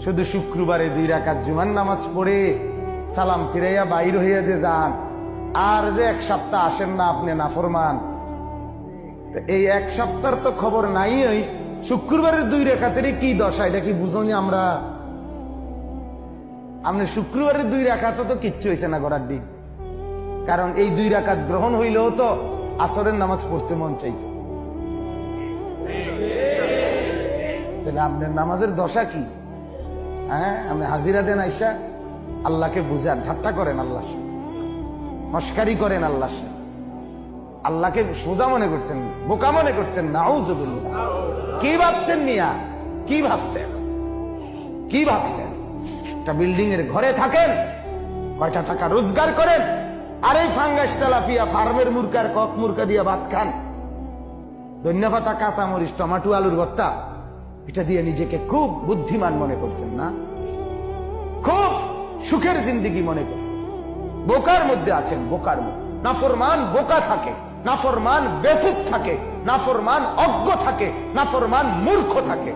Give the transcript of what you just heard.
শুধু শুক্রবারে 2 রাকাত জুমার নামাজ পড়ে সালাম ফিরাইয়া বাইর হইয়া যে যান, আর যে 1 সপ্তাহ আসেন না আপনি নাফরমান। এই 1 সপ্তাহের তো খবর নাই। ওই শুক্রবারের 2 রাকাতের কি দশা, এটা কি বুঝনি আমরা? আপনি শুক্রবারের 2 রাকাত তো কিচ্ছু হয়েছে না করার দিন, কারণ এই 2 রাকাত গ্রহণ হইলেও তো আসরের নামাজ পড়তে মন চাইত। তাহলে আপনার নামাজের দশা কি? হ্যাঁ, আপনি হাজিরা দেন আইসা আল্লাহকে বুঝান, ঠাট্টা করেন আল্লাহর সাথে, মস্কারি করেন আল্লাহর সাথে, আল্লাহকে সোজা মনে করছেন, বোকা মনে করছেন। নাউযুবিল্লাহ। কি ভাবছেন মিয়া? কি ভাবছেন? কি ভাবছেন? একটা বিল্ডিং এর ঘরে থাকেন, কয়টা টাকা রোজগার করেন, আর এই ফাঙ্গাস তেলাপিয়া ফার্মের মুরকার কক মুরকা দিয়ে ভাত খান, ধনিয়া পাতা, কাঁচা মরিচ, টমাটো, আলুর ভর্তা, এটা দিয়ে নিজেকে খুব বুদ্ধিমান মনে করছেন না? খুব সুখের জিন্দেগি মনে করছেন। বোকার মধ্যে আছেন, বোকার মধ্যে। নাফরমান বোকা থাকে, নাফরমান বেকুব থাকে, নাফরমান অজ্ঞ থাকে, নাফরমান মূর্খ থাকে।